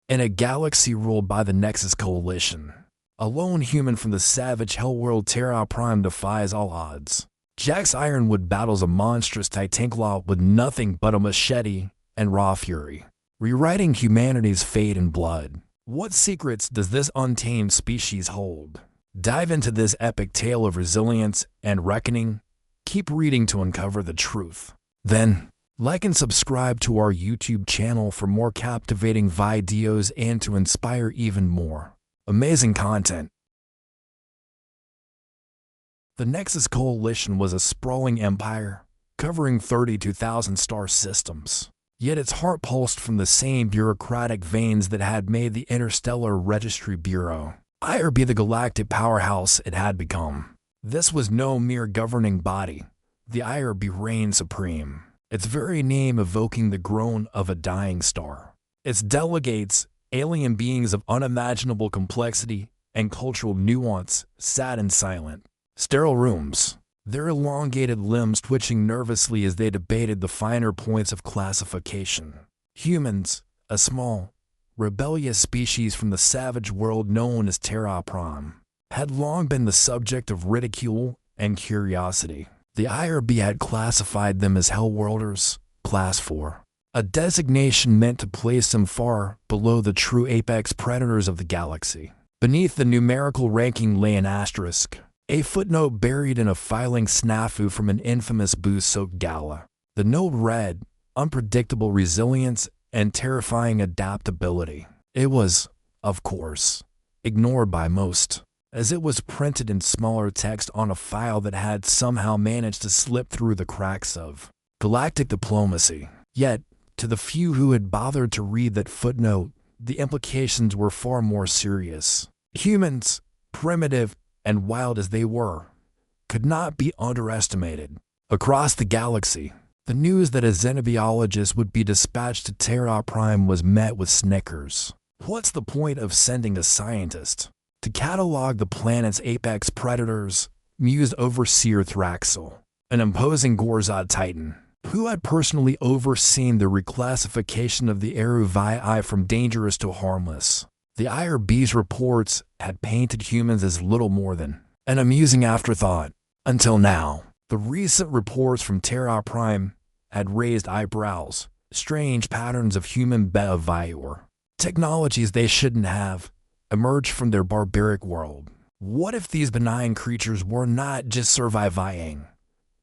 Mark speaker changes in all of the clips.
Speaker 1: In a galaxy ruled by the Nexus Coalition, a lone human from the savage hellworld Terra Prime defies all odds. Jax Ironwood battles a monstrous Titanclaw with nothing but a machete and raw fury, rewriting humanity's fate in blood. What secrets does this untamed species hold? Dive into this epic tale of resilience and reckoning. Keep reading to uncover the truth. Then, like and subscribe to our YouTube channel for more captivating videos and to inspire even more amazing content. The Nexus Coalition was a sprawling empire, covering 32,000 star systems. Yet its heart pulsed from the same bureaucratic veins that had made the Interstellar Registry Bureau, IRB, the galactic powerhouse it had become. This was no mere governing body. The IRB reigned supreme, its very name evoking the groan of a dying star. Its delegates, alien beings of unimaginable complexity and cultural nuance, sat in silent, sterile rooms, their elongated limbs twitching nervously as they debated the finer points of classification. Humans, a small, rebellious species from the savage world known as Terra Prime, had long been the subject of ridicule and curiosity. The IRB had classified them as hellworlders, Class 4, a designation meant to place them far below the true apex predators of the galaxy. Beneath the numerical ranking lay an asterisk, a footnote buried in a filing snafu from an infamous booze-soaked gala. The note read, "Unpredictable resilience and terrifying adaptability." It was, of course, ignored by most, as it was printed in smaller text on a file that had somehow managed to slip through the cracks of galactic diplomacy. Yet, to the few who had bothered to read that footnote, the implications were far more serious. Humans, primitive and wild as they were, could not be underestimated. Across the galaxy, the news that a Xenobiologist would be dispatched to Terra Prime was met with snickers. What's the point of sending a scientist to catalog the planet's apex predators? Mused Overseer Thraxel, an imposing Gorzad Titan, who had personally overseen the reclassification of the HFY from dangerous to harmless. The IRB's reports had painted humans as little more than an amusing afterthought. Until now, the recent reports from Terra Prime had raised eyebrows, strange patterns of human behavior, technologies they shouldn't have, emerged from their barbaric world. What if these benign creatures were not just surviving,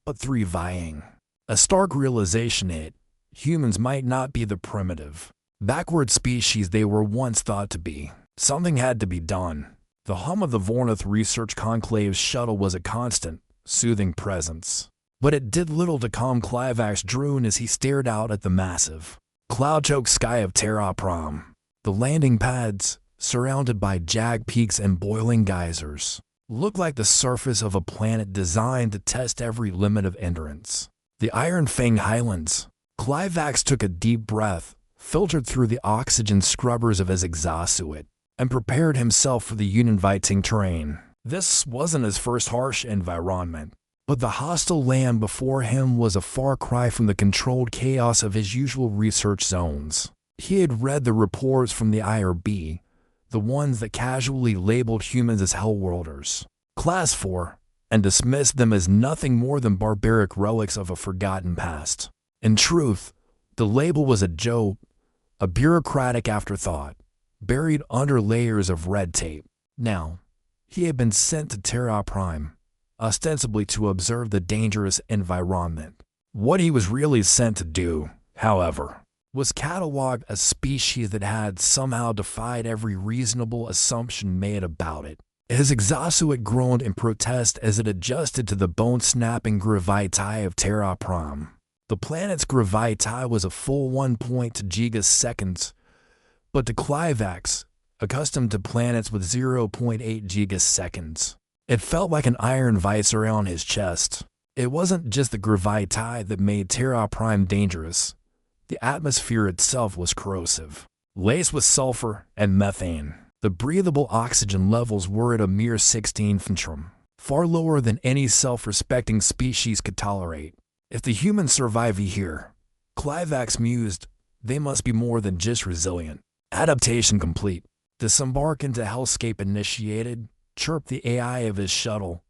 Speaker 1: but thriving? A stark realization hit: humans might not be the primitive, backward species they were once thought to be. Something had to be done. The hum of the Vornath Research Conclave's shuttle was a constant, soothing presence. But it did little to calm Kly'vax's drone as he stared out at the massive, cloud-choked sky of Terra Prime. The landing pads, surrounded by jagged peaks and boiling geysers, looked like the surface of a planet designed to test every limit of endurance. The Iron Fang Highlands. Kly'vax took a deep breath, filtered through the oxygen scrubbers of his exosuit, and prepared himself for the uninviting terrain. This wasn't his first harsh environment, but the hostile land before him was a far cry from the controlled chaos of his usual research zones. He had read the reports from the IRB, the ones that casually labeled humans as hellworlders, Class 4, and dismissed them as nothing more than barbaric relics of a forgotten past. In truth, the label was a joke, a bureaucratic afterthought, buried under layers of red tape. Now, he had been sent to Terra Prime, ostensibly to observe the dangerous environment. What he was really sent to do, however, was catalog a species that had somehow defied every reasonable assumption made about it. His exosuit groaned in protest as it adjusted to the bone-snapping gravity of Terra Prime. The planet's gravity was a full 1.2 gigaseconds, but to Kly'vax, accustomed to planets with 0.8 gigaseconds, it felt like an iron vice around his chest. It wasn't just the gravity that made Terra Prime dangerous. The atmosphere itself was corrosive, laced with sulfur and methane. The breathable oxygen levels were at a mere 16 ppm, far lower than any self-respecting species could tolerate. If the humans survive here, Kly'vax mused, they must be more than just resilient. Adaptation complete. Disembark into hellscape initiated. Chirped the AI of his shuttle,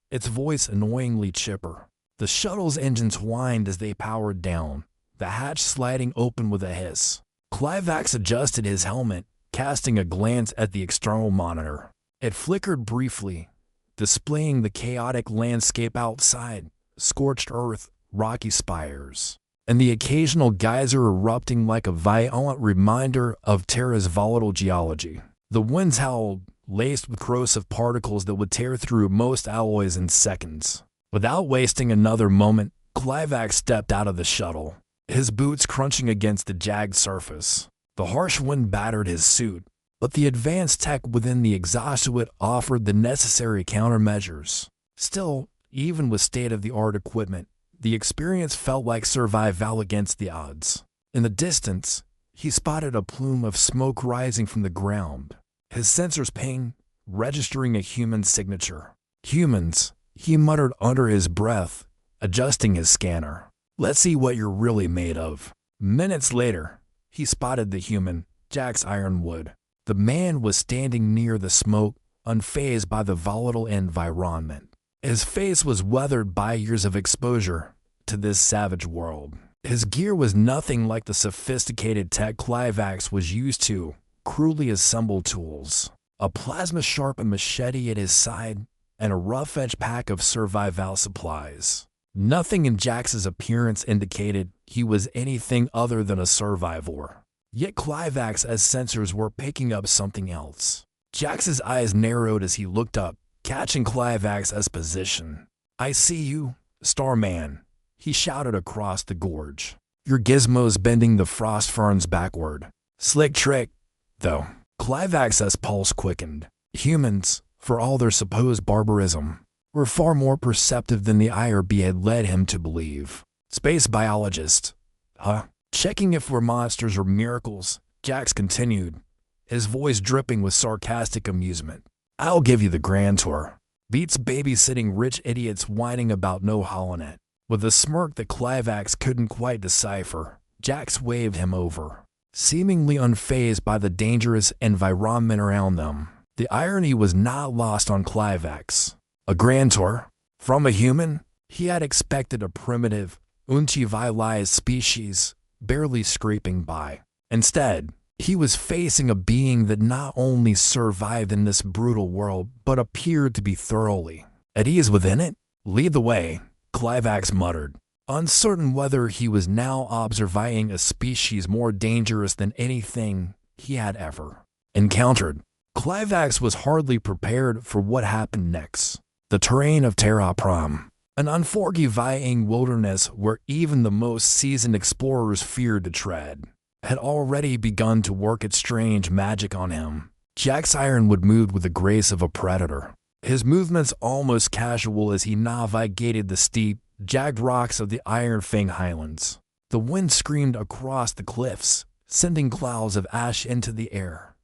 Speaker 1: its voice annoyingly chipper. The shuttle's engines whined as they powered down, the hatch sliding open with a hiss. Kly'vax adjusted his helmet, casting a glance at the external monitor. It flickered briefly, displaying the chaotic landscape outside, scorched earth, rocky spires, and the occasional geyser erupting like a violent reminder of Terra's volatile geology. The winds howled, laced with corrosive particles that would tear through most alloys in seconds. Without wasting another moment, Kly'vax stepped out of the shuttle, his boots crunching against the jagged surface. The harsh wind battered his suit, but the advanced tech within the exosuit offered the necessary countermeasures. Still, even with state-of-the-art equipment, the experience felt like survival against the odds. In the distance, he spotted a plume of smoke rising from the ground. His sensors pinged, registering a human signature. Humans, he muttered under his breath, adjusting his scanner. Let's see what you're really made of. Minutes later, he spotted the human, Jax Ironwood. The man was standing near the smoke, unfazed by the volatile environment. His face was weathered by years of exposure to this savage world. His gear was nothing like the sophisticated tech Kly'vax was used to, crudely assembled tools. A plasma-sharpened machete at his side, and a rough-edged pack of survival supplies. Nothing in Jax's appearance indicated he was anything other than a survivor. Yet Kly'vax's sensors were picking up something else. Jax's eyes narrowed as he looked up, catching Kly'vax's position. "I see you, Starman," he shouted across the gorge. "Your gizmo's bending the frost ferns backward. Slick trick, though." Kly'vax's pulse quickened. Humans, for all their supposed barbarism, were far more perceptive than the IRB had led him to believe. "Space biologist, huh?" Checking if we're monsters or miracles, Jax continued, his voice dripping with sarcastic amusement. "I'll give you the grand tour. Beats babysitting rich idiots whining about no holonet." With a smirk that Kly'vax couldn't quite decipher, Jax waved him over, seemingly unfazed by the dangerous environment around them. The irony was not lost on Kly'vax. A grand tour? From a human? He had expected a primitive, uncivilized species, barely scraping by. Instead, he was facing a being that not only survived in this brutal world, but appeared to be thoroughly at ease within it. "Lead the way," Kly'vax muttered, uncertain whether he was now observing a species more dangerous than anything he had ever encountered. Kly'vax was hardly prepared for what happened next. The terrain of Terra Prime, an unforgiving wilderness where even the most seasoned explorers feared to tread, had already begun to work its strange magic on him. Jax Ironwood moved with the grace of a predator, his movements almost casual as he navigated the steep, jagged rocks of the Iron Fang Highlands. The wind screamed across the cliffs, sending clouds of ash into the air.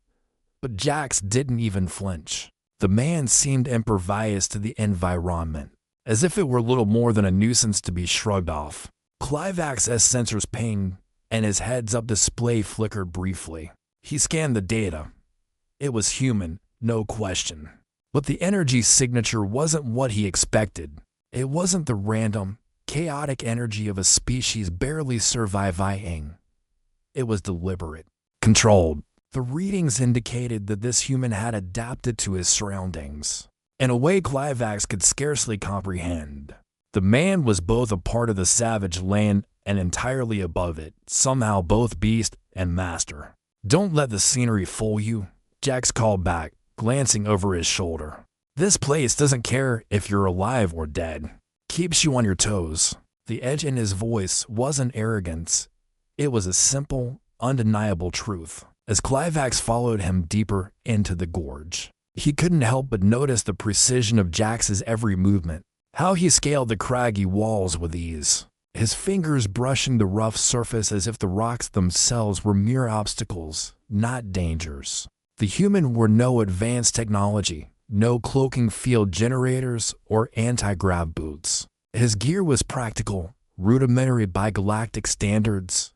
Speaker 1: But Jax didn't even flinch. The man seemed impervious to the environment, as if it were little more than a nuisance to be shrugged off. Kly'vax's sensors pinged, and his heads-up display flickered briefly. He scanned the data. It was human, no question. But the energy signature wasn't what he expected. It wasn't the random, chaotic energy of a species barely surviving. It was deliberate, controlled. The readings indicated that this human had adapted to his surroundings in a way Kly'vax could scarcely comprehend. The man was both a part of the savage land and entirely above it, somehow both beast and master. "Don't let the scenery fool you," Jax called back, glancing over his shoulder. "This place doesn't care if you're alive or dead. Keeps you on your toes." The edge in his voice wasn't arrogance. It was a simple, undeniable truth. As Kly'vax followed him deeper into the gorge, he couldn't help but notice the precision of Jax's every movement, how he scaled the craggy walls with ease, his fingers brushing the rough surface as if the rocks themselves were mere obstacles, not dangers. The human were no advanced technology, no cloaking field generators or anti-grav boots. His gear was practical, rudimentary by galactic standards.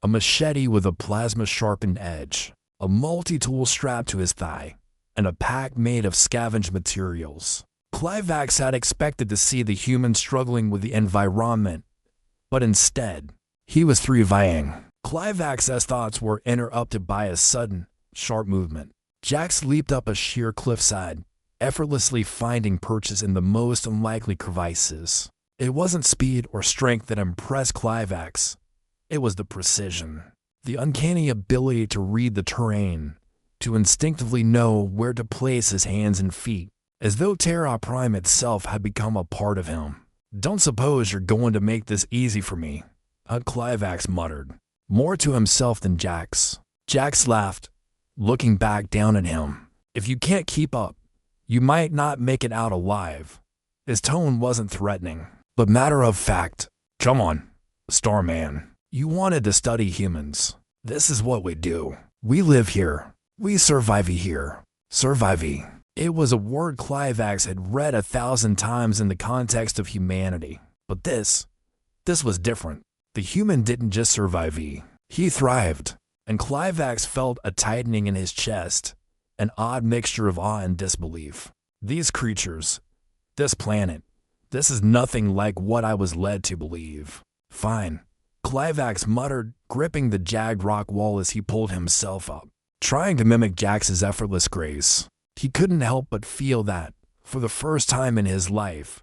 Speaker 1: A machete with a plasma-sharpened edge, a multi-tool strapped to his thigh, and a pack made of scavenged materials. Kly'vax had expected to see the human struggling with the environment, but instead, he was thriving. Kly'vax's thoughts were interrupted by a sudden, sharp movement. Jax leaped up a sheer cliffside, effortlessly finding perches in the most unlikely crevices. It wasn't speed or strength that impressed Kly'vax. It was the precision, the uncanny ability to read the terrain, to instinctively know where to place his hands and feet, as though Terra Prime itself had become a part of him. "Don't suppose you're going to make this easy for me," Kly'vax muttered, more to himself than Jax. Jax laughed, looking back down at him. "If you can't keep up, you might not make it out alive." His tone wasn't threatening, but matter of fact. "Come on, Starman. You wanted to study humans. This is what we do. We live here. We survive here. Survive." It was a word Kly'vax had read 1,000 times in the context of humanity. But this was different. The human didn't just survive, he thrived. And Kly'vax felt a tightening in his chest, an odd mixture of awe and disbelief. These creatures, this planet, this is nothing like what I was led to believe. "Fine," Kly'vax muttered, gripping the jagged rock wall as he pulled himself up, trying to mimic Jax's effortless grace. He couldn't help but feel that, for the first time in his life,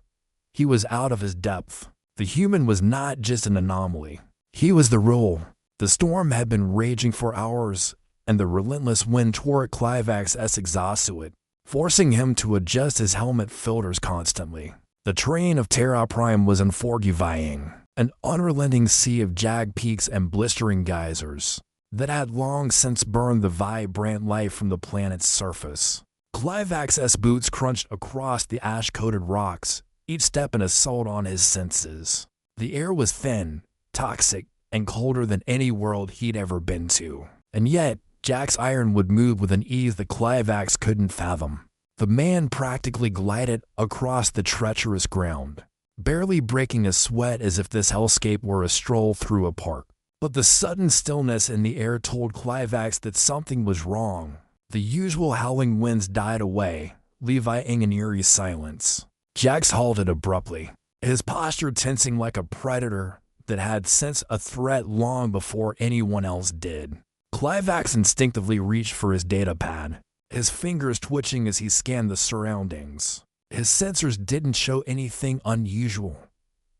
Speaker 1: he was out of his depth. The human was not just an anomaly. He was the rule. The storm had been raging for hours, and the relentless wind tore at Kly'vax's exosuit, forcing him to adjust his helmet filters constantly. The terrain of Terra Prime was unforgiving, an unrelenting sea of jagged peaks and blistering geysers that had long since burned the vibrant life from the planet's surface. Kly'vax's boots crunched across the ash-coated rocks, each step an assault on his senses. The air was thin, toxic, and colder than any world he'd ever been to. And yet, Jax Ironwood moved with an ease that Kly'vax couldn't fathom. The man practically glided across the treacherous ground, barely breaking a sweat as if this hellscape were a stroll through a park. But the sudden stillness in the air told Kly'vax that something was wrong. The usual howling winds died away, leaving an eerie silence. Jax halted abruptly, his posture tensing like a predator that had sensed a threat long before anyone else did. Kly'vax instinctively reached for his data pad, his fingers twitching as he scanned the surroundings. His sensors didn't show anything unusual,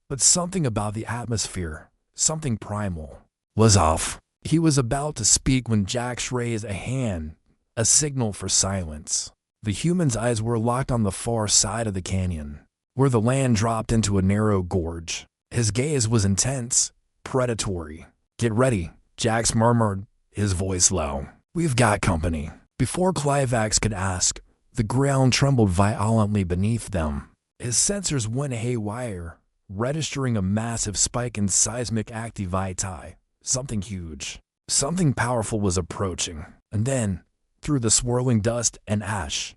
Speaker 1: but something about the atmosphere, something primal, was off. He was about to speak when Jax raised a hand, a signal for silence. The human's eyes were locked on the far side of the canyon, where the land dropped into a narrow gorge. His gaze was intense, predatory. "Get ready," Jax murmured, his voice low. "We've got company." Before Kly'vax could ask, the ground trembled violently beneath them. His sensors went haywire, registering a massive spike in seismic activity. Something huge, something powerful was approaching. And then, through the swirling dust and ash,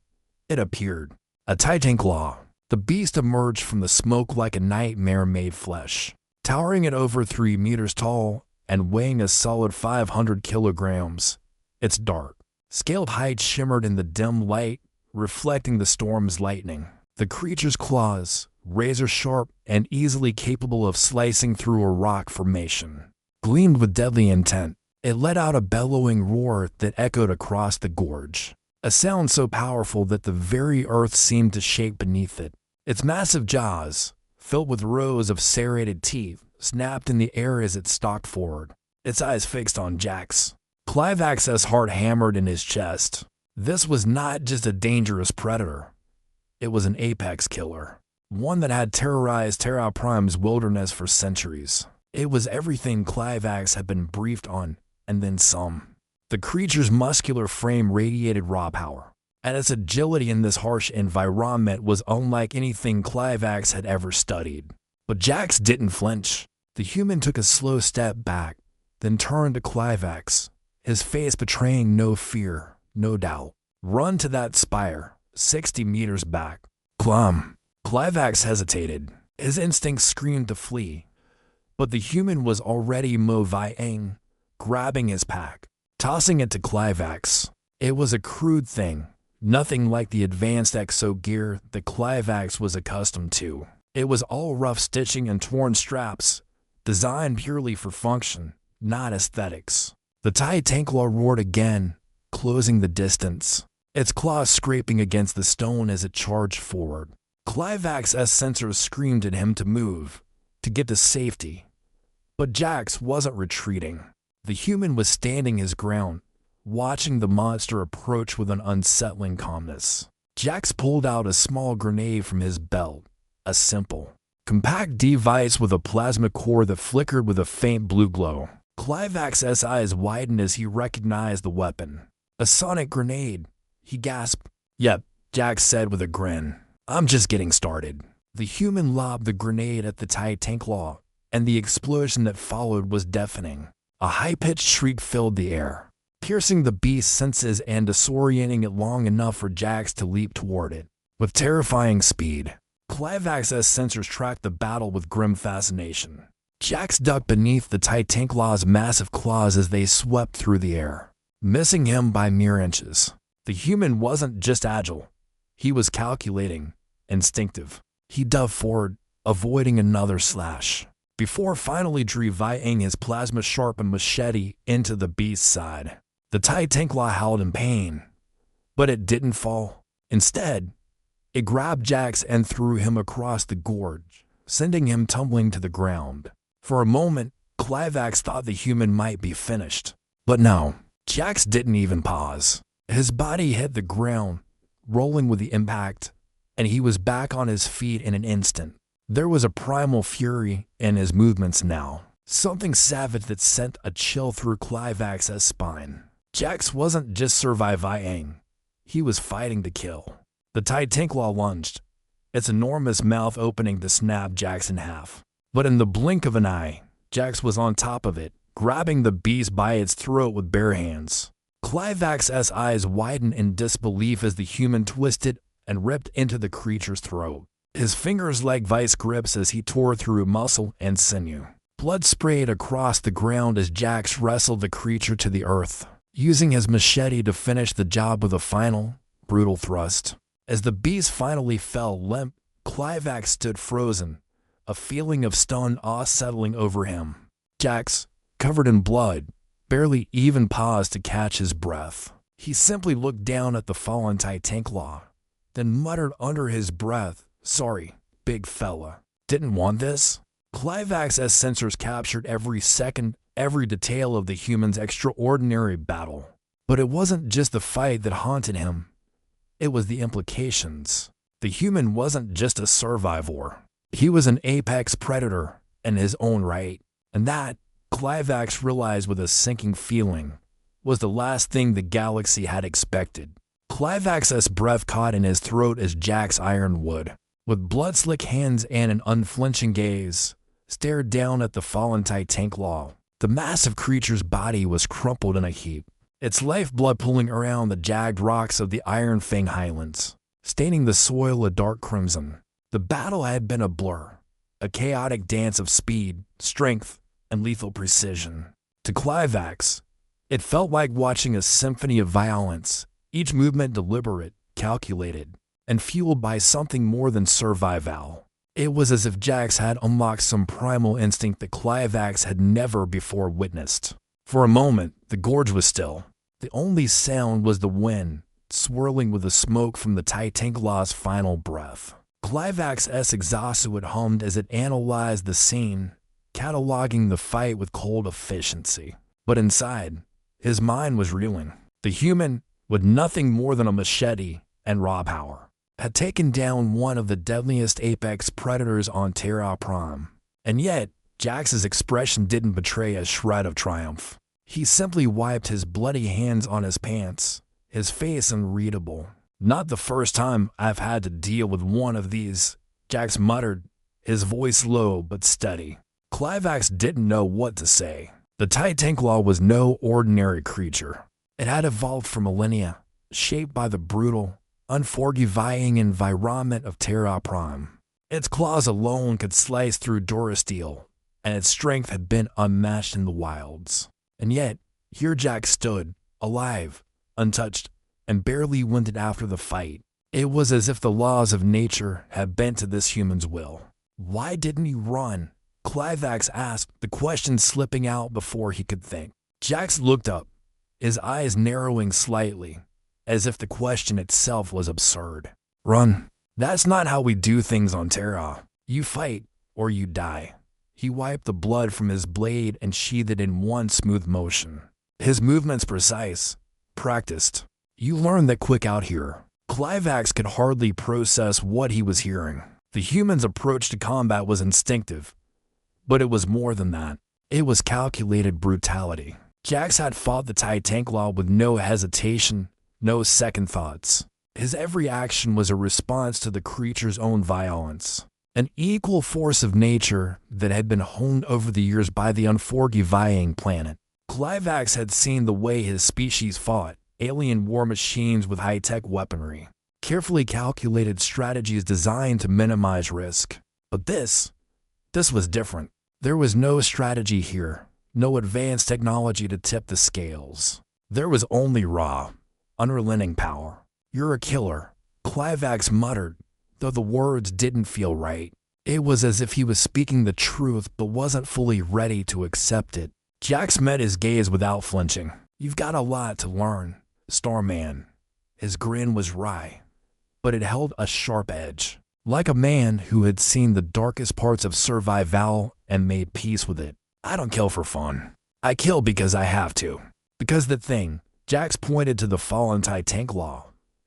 Speaker 1: it appeared. A Titanclaw. The beast emerged from the smoke like a nightmare made flesh, towering at over 3 meters tall and weighing a solid 500 kilograms. Its dark, scaled height shimmered in the dim light, reflecting the storm's lightning. The creature's claws, razor-sharp and easily capable of slicing through a rock formation, gleamed with deadly intent. It let out a bellowing roar that echoed across the gorge, a sound so powerful that the very earth seemed to shake beneath it. Its massive jaws, filled with rows of serrated teeth, snapped in the air as it stalked forward, its eyes fixed on Jax. Kly'vax's heart hammered in his chest. This was not just a dangerous predator. It was an apex killer, one that had terrorized Terra Prime's wilderness for centuries. It was everything Kly'vax had been briefed on, and then some. The creature's muscular frame radiated raw power, and its agility in this harsh environment was unlike anything Kly'vax had ever studied. But Jax didn't flinch. The human took a slow step back, then turned to Kly'vax, his face betraying no fear, no doubt. "Run to that spire, 60 meters back." Kly'vax hesitated. His instincts screamed to flee, but the human was already moving, grabbing his pack, tossing it to Kly'vax. It was a crude thing, nothing like the advanced exogear that Kly'vax was accustomed to. It was all rough stitching and torn straps, designed purely for function, not aesthetics. The Titanclaw roared again, closing the distance, its claws scraping against the stone as it charged forward. Kly'vax's sensors screamed at him to move, to get to safety. But Jax wasn't retreating. The human was standing his ground, watching the monster approach with an unsettling calmness. Jax pulled out a small grenade from his belt, a simple, compact device with a plasma core that flickered with a faint blue glow. Kly'vax's eyes widened as he recognized the weapon. A sonic grenade, he gasped. Yep, Jax said with a grin. I'm just getting started. The human lobbed the grenade at the Titanclaw, and the explosion that followed was deafening. A high-pitched shriek filled the air, piercing the beast's senses and disorienting it long enough for Jax to leap toward it. With terrifying speed, Kly'vax's sensors tracked the battle with grim fascination. Jax ducked beneath the Titanclaw's massive claws as they swept through the air, missing him by mere inches. The human wasn't just agile. He was calculating, instinctive. He dove forward, avoiding another slash, before finally driving his plasma-sharpened machete into the beast's side. The Titanclaw howled in pain, but it didn't fall. Instead, it grabbed Jax and threw him across the gorge, sending him tumbling to the ground. For a moment, Kly'vax thought the human might be finished. But no, Jax didn't even pause. His body hit the ground, rolling with the impact, and he was back on his feet in an instant. There was a primal fury in his movements now, something savage that sent a chill through Kly'vax's spine. Jax wasn't just surviving, he was fighting to kill. The Titanclaw lunged, its enormous mouth opening to snap Jax in half. But in the blink of an eye, Jax was on top of it, grabbing the beast by its throat with bare hands. Kly'vax's eyes widened in disbelief as the human twisted and ripped into the creature's throat, his fingers like vice grips as he tore through muscle and sinew. Blood sprayed across the ground as Jax wrestled the creature to the earth, using his machete to finish the job with a final, brutal thrust. As the beast finally fell limp, Kly'vax stood frozen, a feeling of stunned awe settling over him. Jax, covered in blood, barely even paused to catch his breath. He simply looked down at the fallen Titanclaw, then muttered under his breath, "Sorry, big fella. Didn't want this?" Kly'vax's sensors captured every second, every detail of the human's extraordinary battle. But it wasn't just the fight that haunted him. It was the implications. The human wasn't just a survivor. He was an apex predator in his own right. And that, Kly'vax realized with a sinking feeling, was the last thing the galaxy had expected. Kly'vax's breath caught in his throat as Jax Ironwood, with blood-slick hands and an unflinching gaze, stared down at the fallen Titanclaw. The massive creature's body was crumpled in a heap, its lifeblood pooling around the jagged rocks of the Iron Fang Highlands, staining the soil a dark crimson. The battle had been a blur, a chaotic dance of speed, strength, and lethal precision. To Kly'vax, it felt like watching a symphony of violence, each movement deliberate, calculated, and fueled by something more than survival. It was as if Jax had unlocked some primal instinct that Kly'vax had never before witnessed. For a moment, the gorge was still. The only sound was the wind, swirling with the smoke from the Titanclaw's final breath. Kly'vax's exhaust would hummed as it analyzed the scene, cataloging the fight with cold efficiency. But inside, his mind was reeling. The human, with nothing more than a machete and raw power, had taken down one of the deadliest apex predators on Terra Prime. And yet, Jax's expression didn't betray a shred of triumph. He simply wiped his bloody hands on his pants, his face unreadable. "Not the first time I've had to deal with one of these," Jax muttered, his voice low but steady. Kly'vax didn't know what to say. The Titanclaw was no ordinary creature. It had evolved for millennia, shaped by the brutal, unforgiving environment of Terra Prime. Its claws alone could slice through durasteel, and its strength had been unmatched in the wilds. And yet, Here Jax stood, alive, untouched, and barely winded after the fight. It was as if the laws of nature had bent to this human's will. "Why didn't you run?" Kly'vax asked, the question slipping out before he could think. Jax looked up, his eyes narrowing slightly, as if the question itself was absurd. "Run. That's not how we do things on Terra. You fight, or you die." He wiped the blood from his blade and sheathed it in one smooth motion. His movements precise, practiced. "You learn that quick out here." Kly'vax could hardly process what he was hearing. The human's approach to combat was instinctive, but it was more than that. It was calculated brutality. Jax had fought the Titanclaw with no hesitation, no second thoughts. His every action was a response to the creature's own violence, an equal force of nature that had been honed over the years by the unforgiving planet. Kly'vax had seen the way his species fought, alien war machines with high-tech weaponry, carefully calculated strategies designed to minimize risk. But this was different. There was no strategy here, no advanced technology to tip the scales. There was only raw, unrelenting power. "You're a killer," Kly'vax muttered, though the words didn't feel right. It was as if he was speaking the truth but wasn't fully ready to accept it. Jax met his gaze without flinching. "You've got a lot to learn, Starman." His grin was wry, but it held a sharp edge, like a man who had seen the darkest parts of survival and made peace with it. "I don't kill for fun. I kill because I have to. Because the thing," Jax pointed to the fallen Titanclaw,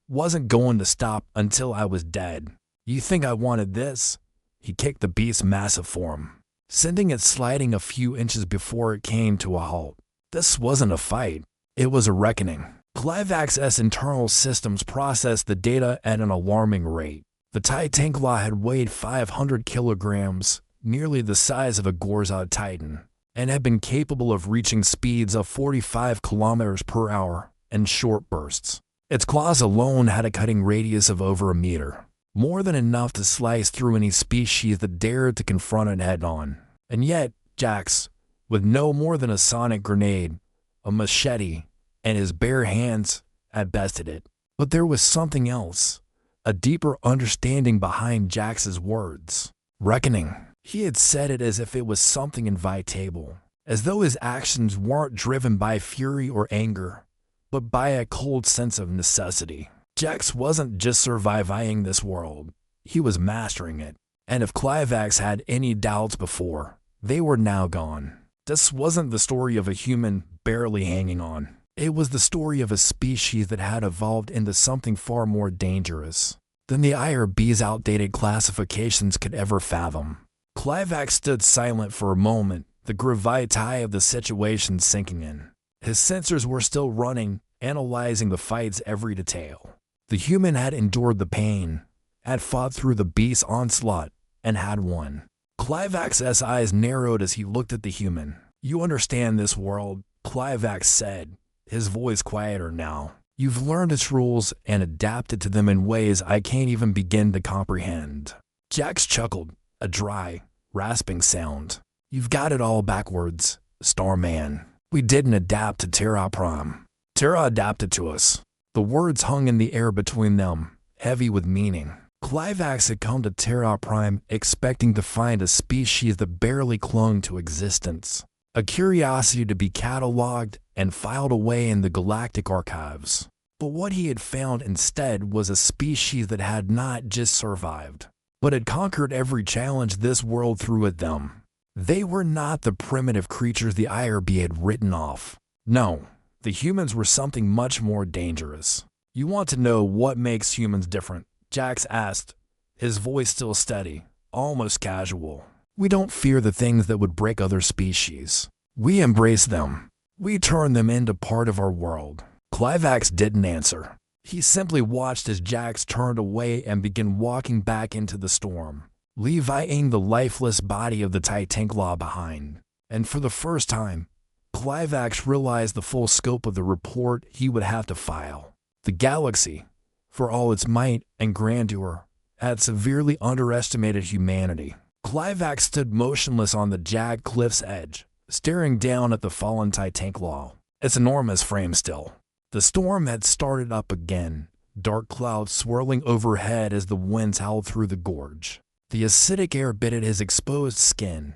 Speaker 1: "wasn't going to stop until I was dead. You think I wanted this?" He kicked the beast's massive form, sending it sliding a few inches before it came to a halt. This wasn't a fight. It was a reckoning. Kly'vax's internal systems processed the data at an alarming rate. The Titanclaw had weighed 500 kilograms, nearly the size of a Gorzod Titan, and had been capable of reaching speeds of 45 kilometers per hour in short bursts. Its claws alone had a cutting radius of over a meter, more than enough to slice through any species that dared to confront it head-on. And yet, Jax, with no more than a sonic grenade, a machete, and his bare hands, had bested it. But there was something else, a deeper understanding behind Jax's words. Reckoning. He had said it as if it was something invitable, as though his actions weren't driven by fury or anger, but by a cold sense of necessity. Jax wasn't just surviving this world, he was mastering it. And if Kly'vax had any doubts before, they were now gone. This wasn't the story of a human barely hanging on. It was the story of a species that had evolved into something far more dangerous than the IRB's outdated classifications could ever fathom. Kly'vax stood silent for a moment, the gravity of the situation sinking in. His sensors were still running, analyzing the fight's every detail. The human had endured the pain, had fought through the beast's onslaught, and had won. Kly'vax's eyes narrowed as he looked at the human. "You understand this world," Kly'vax said, his voice quieter now. "You've learned its rules and adapted to them in ways I can't even begin to comprehend." Jax chuckled, a dry, rasping sound. "You've got it all backwards, Starman. We didn't adapt to Terra Prime. Terra adapted to us." The words hung in the air between them, heavy with meaning. Kly'vax had come to Terra Prime expecting to find a species that barely clung to existence, a curiosity to be catalogued and filed away in the galactic archives. But what he had found instead was a species that had not just survived, but had conquered every challenge this world threw at them. They were not the primitive creatures the IRB had written off. No, the humans were something much more dangerous. "You want to know what makes humans different?" Jax asked, his voice still steady, almost casual. "We don't fear the things that would break other species. We embrace them. We turn them into part of our world." Kly'vax didn't answer. He simply watched as Jax turned away and began walking back into the storm, leaving the lifeless body of the Titanclaw behind. And for the first time, Kly'vax realized the full scope of the report he would have to file. The galaxy, for all its might and grandeur, had severely underestimated humanity. Kly'vax stood motionless on the jagged cliff's edge, staring down at the fallen Titanclaw. its enormous frame still. The storm had started up again, dark clouds swirling overhead as the winds howled through the gorge. The acidic air bit at his exposed skin,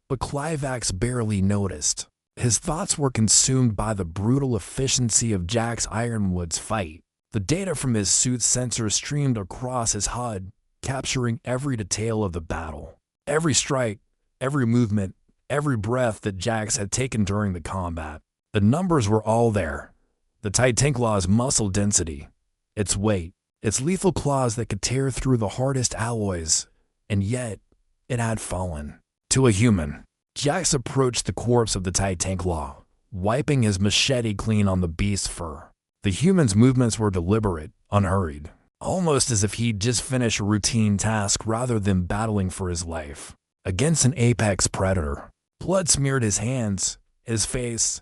Speaker 1: but Kly'vax barely noticed. His thoughts were consumed by the brutal efficiency of Jax Ironwood's fight. The data from his suit's sensors streamed across his HUD, capturing every detail of the battle. Every strike, every movement, every breath that Jax had taken during the combat. The numbers were all there. The Titanclaw's muscle density, its weight, its lethal claws that could tear through the hardest alloys, and yet it had fallen. To a human. Jax approached the corpse of the Titanclaw, wiping his machete clean on the beast's fur. The human's movements were deliberate, unhurried, almost as if he'd just finished a routine task rather than battling for his life against an apex predator. Blood smeared his hands, his face,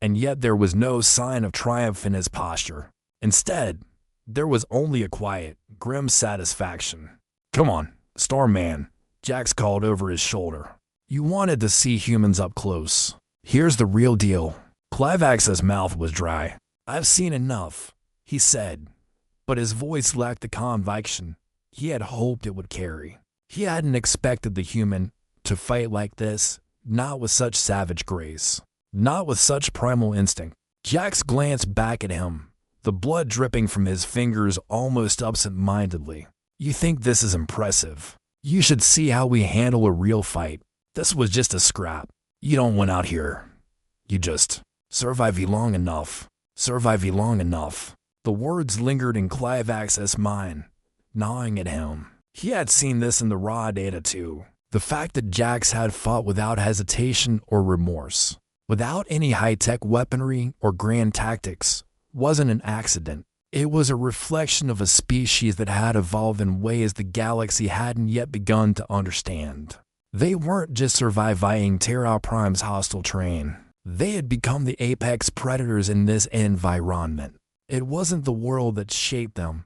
Speaker 1: and yet there was no sign of triumph in his posture. Instead, there was only a quiet, grim satisfaction. "Come on, Starman," Jax called over his shoulder. "You wanted to see humans up close. Here's the real deal." Kly'vax's mouth was dry. "I've seen enough," he said, but his voice lacked the conviction he had hoped it would carry. He hadn't expected the human to fight like this, not with such savage grace, not with such primal instinct. Jax glanced back at him, the blood dripping from his fingers almost absent-mindedly. "You think this is impressive? You should see how we handle a real fight. This was just a scrap. You don't win out here. You just survive long enough. Survive long enough." The words lingered in Kly'vax's mind, gnawing at him. He had seen this in the raw data too. The fact that Jax had fought without hesitation or remorse, without any high-tech weaponry or grand tactics, wasn't an accident. It was a reflection of a species that had evolved in ways the galaxy hadn't yet begun to understand. They weren't just surviving Terra Prime's hostile terrain. They had become the apex predators in this environment. It wasn't the world that shaped them.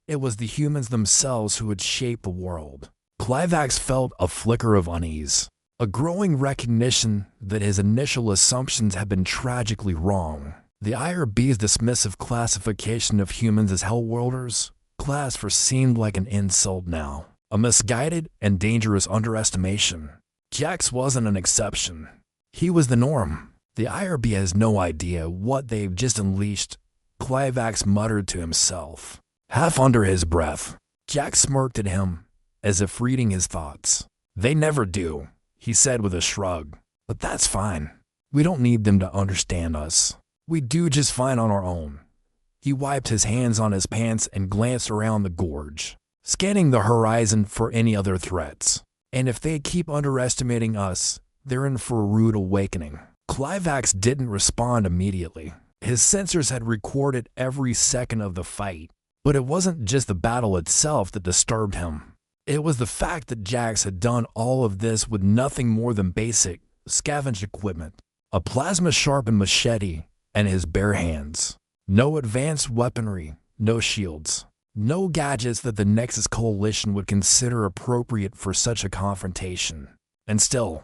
Speaker 1: It was the humans themselves who had shaped the world. Kly'vax felt a flicker of unease, a growing recognition that his initial assumptions had been tragically wrong. The IRB's dismissive classification of humans as hellworlders, class for seemed like an insult now, a misguided and dangerous underestimation. Jax wasn't an exception. He was the norm. The IRB has no idea what they've just unleashed, Kly'vax muttered to himself, half under his breath. Jax smirked at him, as if reading his thoughts. "They never do," he said with a shrug. "But that's fine. We don't need them to understand us. We do just fine on our own." He wiped his hands on his pants and glanced around the gorge, scanning the horizon for any other threats. "And if they keep underestimating us, they're in for a rude awakening." Kly'vax didn't respond immediately. His sensors had recorded every second of the fight, but it wasn't just the battle itself that disturbed him. It was the fact that Jax had done all of this with nothing more than basic, scavenged equipment, a plasma-sharpened machete, and his bare hands. No advanced weaponry, no shields, no gadgets that the Nexus Coalition would consider appropriate for such a confrontation. And still,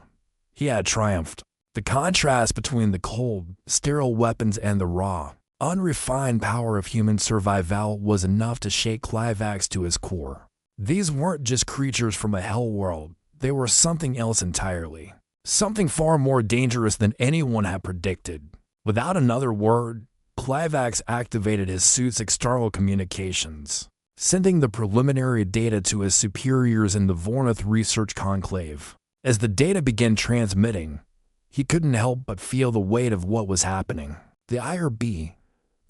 Speaker 1: he had triumphed. The contrast between the cold, sterile weapons and the raw, unrefined power of human survival was enough to shake Kly'vax to his core. These weren't just creatures from a hell world, they were something else entirely. Something far more dangerous than anyone had predicted. Without another word, Kly'vax activated his suit's external communications, sending the preliminary data to his superiors in the Vornath Research Conclave. As the data began transmitting, he couldn't help but feel the weight of what was happening. The IRB,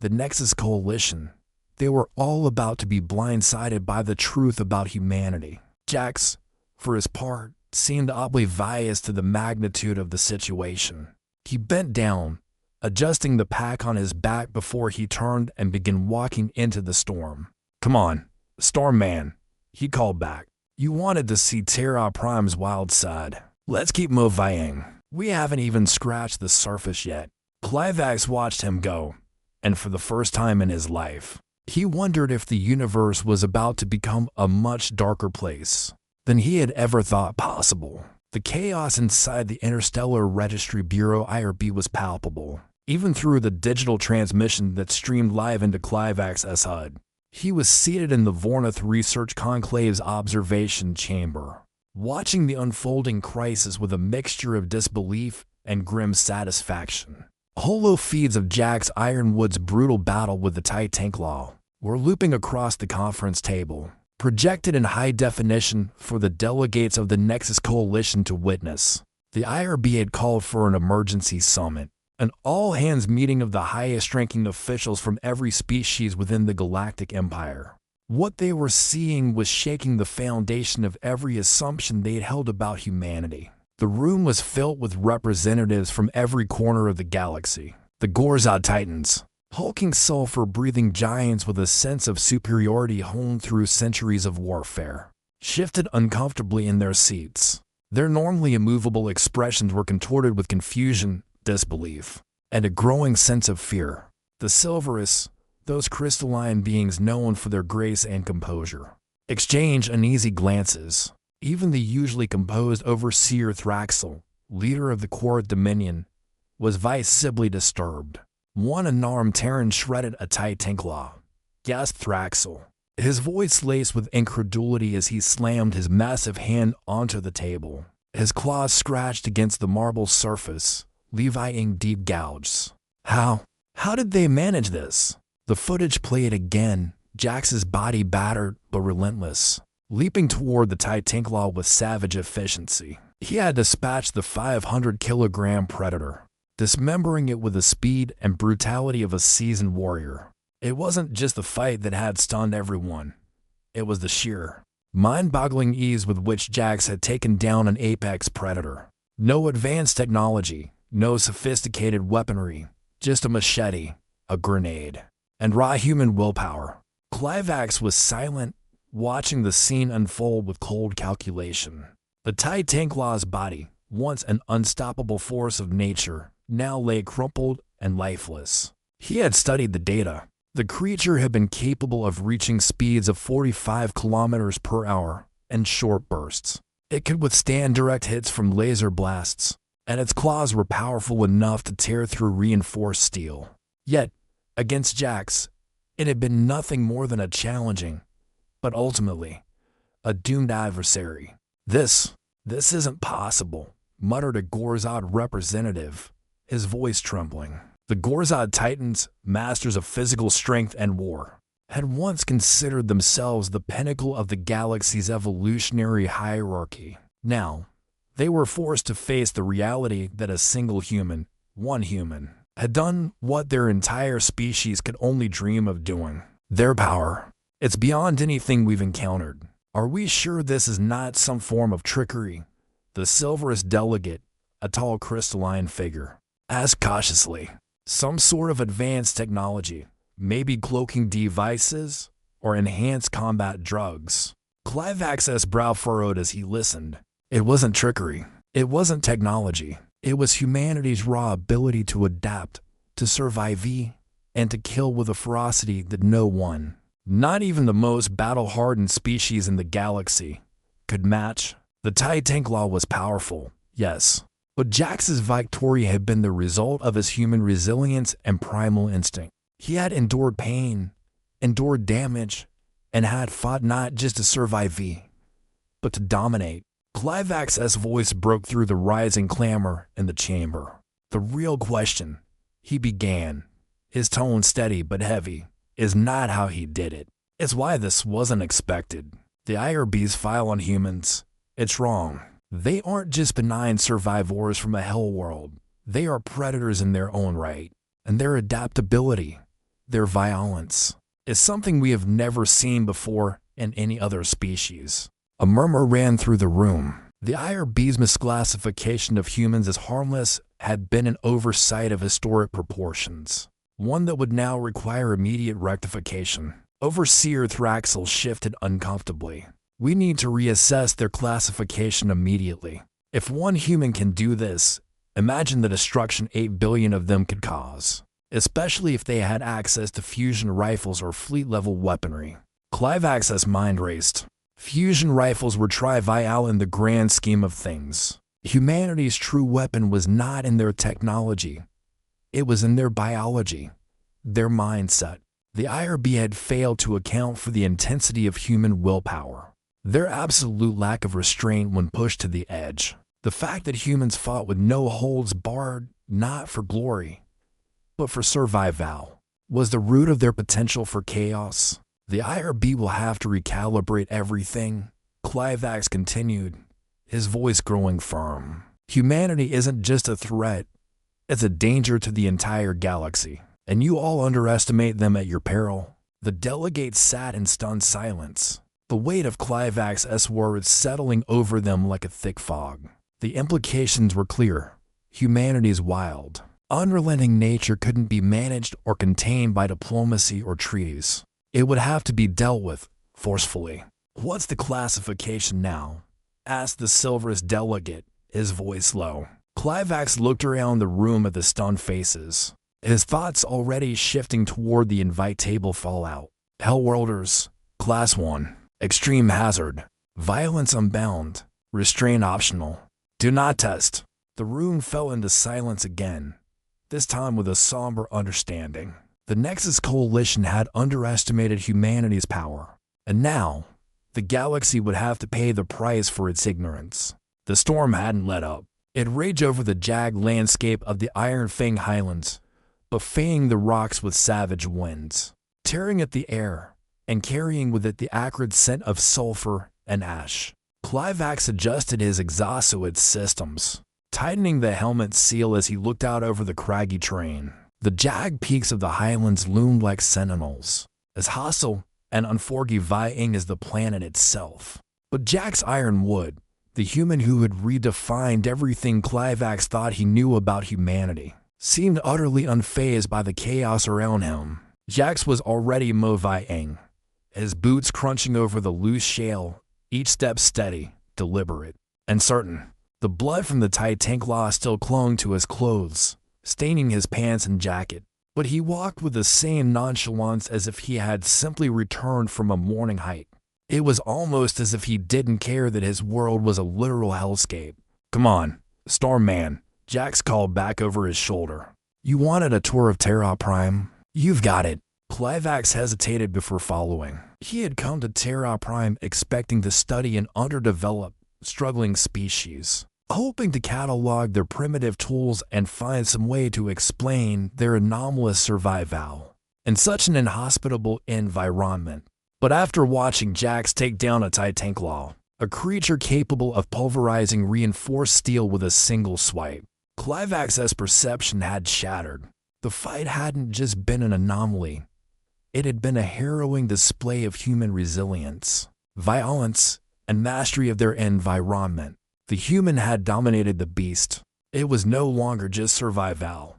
Speaker 1: the Nexus Coalition, they were all about to be blindsided by the truth about humanity. Jax, for his part, seemed oblivious to the magnitude of the situation. He bent down, adjusting the pack on his back before he turned and began walking into the storm. "Come on, Starman," he called back. "You wanted to see Terra Prime's wild side. Let's keep moving. We haven't even scratched the surface yet." Kly'vax watched him go, and for the first time in his life, he wondered if the universe was about to become a much darker place than he had ever thought possible. The chaos inside the Interstellar Registry Bureau IRB was palpable. even through the digital transmission that streamed live into Kly'vax's HUD. He was seated in the Vornath Research Conclave's observation chamber, watching the unfolding crisis with a mixture of disbelief and grim satisfaction. Holo feeds of Jax Ironwood's brutal battle with the Titanclaw were looping across the conference table, projected in high definition for the delegates of the Nexus Coalition to witness. The IRB had called for an emergency summit, an all-hands meeting of the highest-ranking officials from every species within the Galactic Empire. What they were seeing was shaking the foundation of every assumption they'd held about humanity. The room was filled with representatives from every corner of the galaxy. The Gorzad Titans, hulking sulfur-breathing giants with a sense of superiority honed through centuries of warfare, shifted uncomfortably in their seats. Their normally immovable expressions were contorted with confusion, disbelief, and a growing sense of fear. The Silverus, those crystalline beings known for their grace and composure, exchanged uneasy glances. Even the usually composed Overseer Thraxel, leader of the Quart Dominion, was visibly disturbed. One unarmed Terran shredded a Titanclaw, gasped Thraxel, his voice laced with incredulity as he slammed his massive hand onto the table. His claws scratched against the marble surface, leaving deep gouges. How did they manage this? The footage played again, Jax's body battered but relentless, leaping toward the Titanclaw with savage efficiency. He had dispatched the 500-kilogram predator, dismembering it with the speed and brutality of a seasoned warrior. It wasn't just the fight that had stunned everyone. It was the sheer, mind-boggling ease with which Jax had taken down an apex predator. No advanced technology, no sophisticated weaponry, just a machete, a grenade, and raw human willpower. Kly'vax was silent, watching the scene unfold with cold calculation. The Titanclaw's body, once an unstoppable force of nature, now lay crumpled and lifeless. He had studied the data. The creature had been capable of reaching speeds of 45 kilometers per hour in short bursts. It could withstand direct hits from laser blasts, and its claws were powerful enough to tear through reinforced steel. Yet, against Jax, it had been nothing more than a challenging, but ultimately, a doomed adversary. This isn't possible, muttered a Gorzad representative, his voice trembling. The Gorzad Titans, masters of physical strength and war, had once considered themselves the pinnacle of the galaxy's evolutionary hierarchy. Now, they were forced to face the reality that a single human, one human, had done what their entire species could only dream of doing. Their power, it's beyond anything we've encountered. Are we sure this is not some form of trickery? The Silverus delegate, a tall crystalline figure, asked cautiously. Some sort of advanced technology, maybe cloaking devices or enhanced combat drugs. Kly'vax's brow furrowed as he listened. It wasn't trickery. It wasn't technology. It was humanity's raw ability to adapt, to survive, and to kill with a ferocity that no one, not even the most battle-hardened species in the galaxy, could match. The Titanclaw was powerful, yes, but Jax's victory had been the result of his human resilience and primal instinct. He had endured pain, endured damage, and had fought not just to survive, but to dominate. Kly'vax's voice broke through the rising clamor in the chamber. The real question, he began, his tone steady but heavy, is not how he did it. It's why this wasn't expected. The IRB's file on humans, it's wrong. They aren't just benign survivors from a hell world. They are predators in their own right. And their adaptability, their violence, is something we have never seen before in any other species. A murmur ran through the room. The IRB's misclassification of humans as harmless had been an oversight of historic proportions, one that would now require immediate rectification. Overseer Thraxel shifted uncomfortably. We need to reassess their classification immediately. If one human can do this, imagine the destruction 8 billion of them could cause, especially if they had access to fusion rifles or fleet-level weaponry. Kly'vax's mind raced. Fusion rifles were trivial in the grand scheme of things. Humanity's true weapon was not in their technology. It was in their biology, their mindset. The IRB had failed to account for the intensity of human willpower, their absolute lack of restraint when pushed to the edge. The fact that humans fought with no holds barred, not for glory, but for survival, was the root of their potential for chaos. The IRB will have to recalibrate everything, Kly'vax continued, his voice growing firm. Humanity isn't just a threat, it's a danger to the entire galaxy, and you all underestimate them at your peril. The delegates sat in stunned silence, the weight of Kly'vax's words settling over them like a thick fog. The implications were clear. Humanity's wild, unrelenting nature couldn't be managed or contained by diplomacy or treaties. It would have to be dealt with forcefully. "What's the classification now?" asked the Silver's delegate, his voice low. Kly'vax looked around the room at the stunned faces, his thoughts already shifting toward the invite table fallout. "Hellworlders, Class 1, Extreme Hazard, Violence Unbound, Restraint Optional. Do not test." The room fell into silence again, this time with a somber understanding. The Nexus Coalition had underestimated humanity's power, and now the galaxy would have to pay the price for its ignorance. The storm hadn't let up. It raged over the jagged landscape of the Iron Fang Highlands, buffeting the rocks with savage winds, tearing at the air, and carrying with it the acrid scent of sulfur and ash. Kly'vax adjusted his exosuit systems, tightening the helmet seal as he looked out over the craggy terrain. The jagged peaks of the highlands loomed like sentinels, as hostile and unforgiving as the planet itself. But Jax Ironwood, the human who had redefined everything Kly'vax thought he knew about humanity, seemed utterly unfazed by the chaos around him. Jax was already moving, his boots crunching over the loose shale, each step steady, deliberate, and certain. The blood from the Titanclaw still clung to his clothes, staining his pants and jacket, but he walked with the same nonchalance as if he had simply returned from a morning hike. It was almost as if he didn't care that his world was a literal hellscape. "Come on, Starman," Jax called back over his shoulder. "You wanted a tour of Terra Prime? You've got it." Kly'vax hesitated before following. He had come to Terra Prime expecting to study an underdeveloped, struggling species, hoping to catalog their primitive tools and find some way to explain their anomalous survival in such an inhospitable environment. But after watching Jax take down a Titanclaw, a creature capable of pulverizing reinforced steel with a single swipe, Kly'vax's perception had shattered. The fight hadn't just been an anomaly. It had been a harrowing display of human resilience, violence, and mastery of their environment. The human had dominated the beast. It was no longer just survival.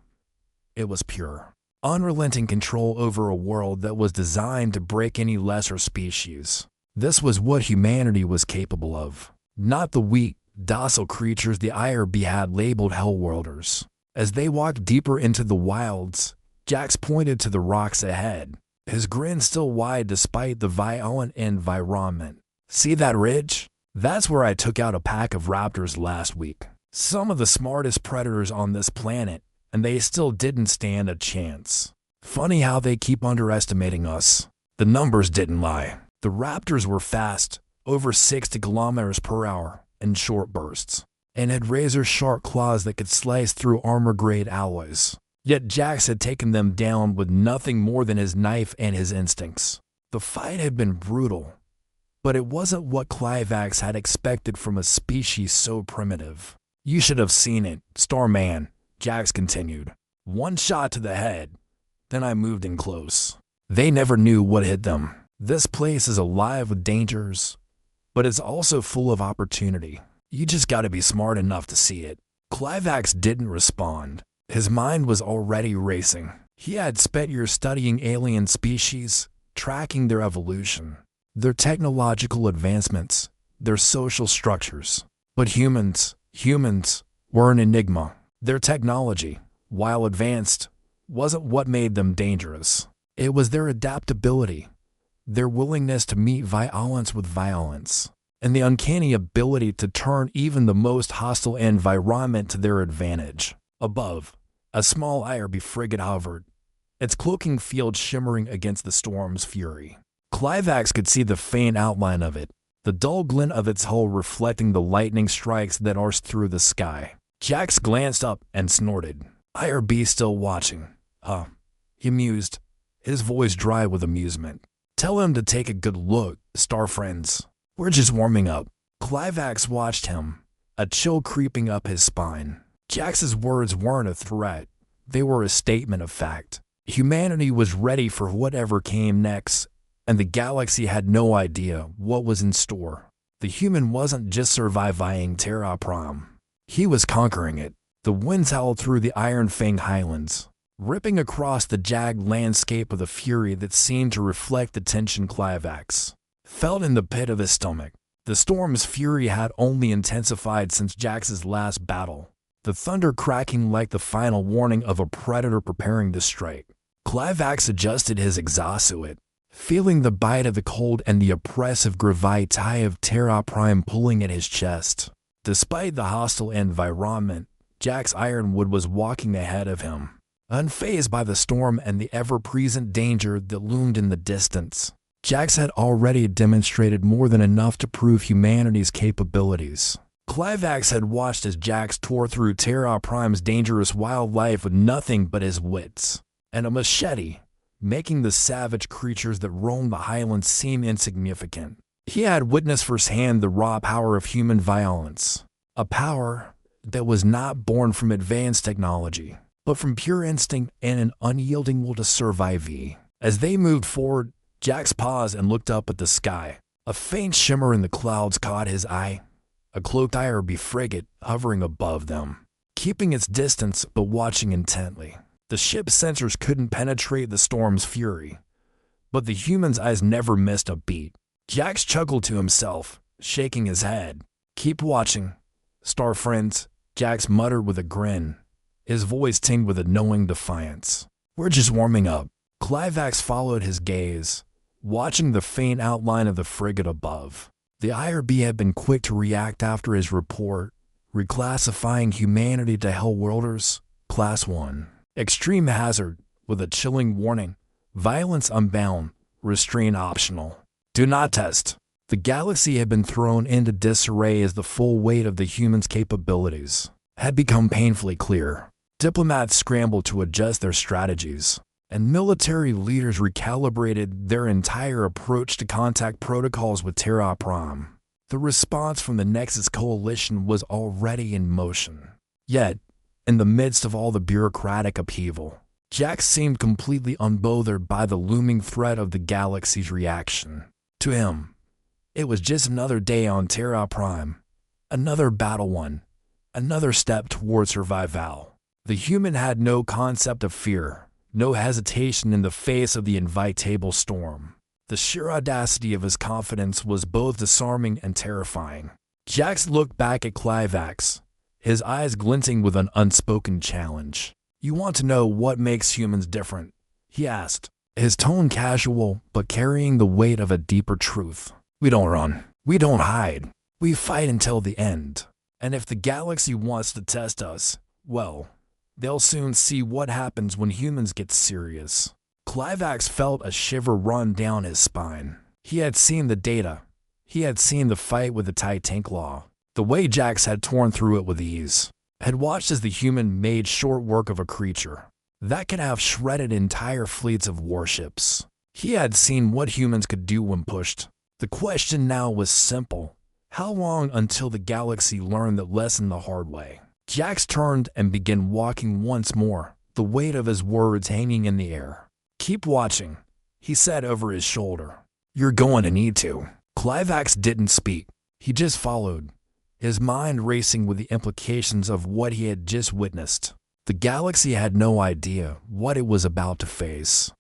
Speaker 1: It was pure, unrelenting control over a world that was designed to break any lesser species. This was what humanity was capable of, not the weak, docile creatures the IRB had labeled hellworlders. As they walked deeper into the wilds, Jax pointed to the rocks ahead, his grin still wide despite the violent environment. "See that ridge? That's where I took out a pack of raptors last week. Some of the smartest predators on this planet, and they still didn't stand a chance. Funny how they keep underestimating us." The numbers didn't lie. The raptors were fast, over 60 kilometers per hour, in short bursts, and had razor-sharp claws that could slice through armor-grade alloys. Yet Jax had taken them down with nothing more than his knife and his instincts. The fight had been brutal, but it wasn't what Kly'vax had expected from a species so primitive. "You should have seen it, Starman," Jax continued. "One shot to the head, then I moved in close. They never knew what hit them. This place is alive with dangers, but it's also full of opportunity. You just gotta be smart enough to see it." Kly'vax didn't respond. His mind was already racing. He had spent years studying alien species, tracking their evolution, their technological advancements, their social structures. But humans were an enigma. Their technology, while advanced, wasn't what made them dangerous. It was their adaptability, their willingness to meet violence with violence, and the uncanny ability to turn even the most hostile environment to their advantage. Above, A small IRB frigate hovered, its cloaking field shimmering against the storm's fury. Kly'vax could see the faint outline of it, the dull glint of its hull reflecting the lightning strikes that arced through the sky. Jax glanced up and snorted. IRB still watching. Huh, he mused, his voice dry with amusement. Tell him to take a good look, star friends. We're just warming up. Kly'vax watched him, a chill creeping up his spine. Jax's words weren't a threat. They were a statement of fact. Humanity was ready for whatever came next, and the galaxy had no idea what was in store. The human wasn't just surviving Terra Prime. He was conquering it. The winds howled through the Iron Fang Highlands, ripping across the jagged landscape with a fury that seemed to reflect the tension Kly'vax felt in the pit of his stomach. The storm's fury had only intensified since Jax's last battle, the thunder cracking like the final warning of a predator preparing to strike. Kly'vax adjusted his exosuit, feeling the bite of the cold and the oppressive gravity of Terra Prime pulling at his chest. Despite the hostile environment, Jax Ironwood was walking ahead of him, unfazed by the storm and the ever-present danger that loomed in the distance. Jax had already demonstrated more than enough to prove humanity's capabilities. Kly'vax had watched as Jax tore through Terra Prime's dangerous wildlife with nothing but his wits and a machete, making the savage creatures that roamed the highlands seem insignificant. He had witnessed firsthand the raw power of human violence, a power that was not born from advanced technology, but from pure instinct and an unyielding will to survive. As they moved forward, Jax paused and looked up at the sky. A faint shimmer in the clouds caught his eye, a cloaked IRB frigate hovering above them, keeping its distance but watching intently. The ship's sensors couldn't penetrate the storm's fury, but the human's eyes never missed a beat. Jax chuckled to himself, shaking his head. Keep watching, star friends, Jax muttered with a grin, his voice tinged with a knowing defiance. We're just warming up. Kly'vax followed his gaze, watching the faint outline of the frigate above. The IRB had been quick to react after his report, reclassifying humanity to hellworlders, Class 1. Extreme hazard, with a chilling warning, violence unbound, restraint optional. Do not test. The galaxy had been thrown into disarray as the full weight of the human's capabilities had become painfully clear. Diplomats scrambled to adjust their strategies, and military leaders recalibrated their entire approach to contact protocols with Terra Prime. The response from the Nexus Coalition was already in motion. Yet, in the midst of all the bureaucratic upheaval, Jax seemed completely unbothered by the looming threat of the galaxy's reaction. To him, it was just another day on Terra Prime, another battle won, another step towards survival. The human had no concept of fear, no hesitation in the face of the inevitable storm. The sheer audacity of his confidence was both disarming and terrifying. Jax looked back at Kly'vax, his eyes glinting with an unspoken challenge. You want to know what makes humans different? He asked, his tone casual but carrying the weight of a deeper truth. We don't run. We don't hide. We fight until the end. And if the galaxy wants to test us, well, they'll soon see what happens when humans get serious. Kly'vax felt a shiver run down his spine. He had seen the data. He had seen the fight with the Titanclaw, the way Jax had torn through it with ease, had watched as the human made short work of a creature that could have shredded entire fleets of warships. He had seen what humans could do when pushed. The question now was simple. How long until the galaxy learned that lesson the hard way? Jax turned and began walking once more, the weight of his words hanging in the air. Keep watching, he said over his shoulder. You're going to need to. Kly'vax didn't speak. He just followed, his mind racing with the implications of what he had just witnessed. The galaxy had no idea what it was about to face.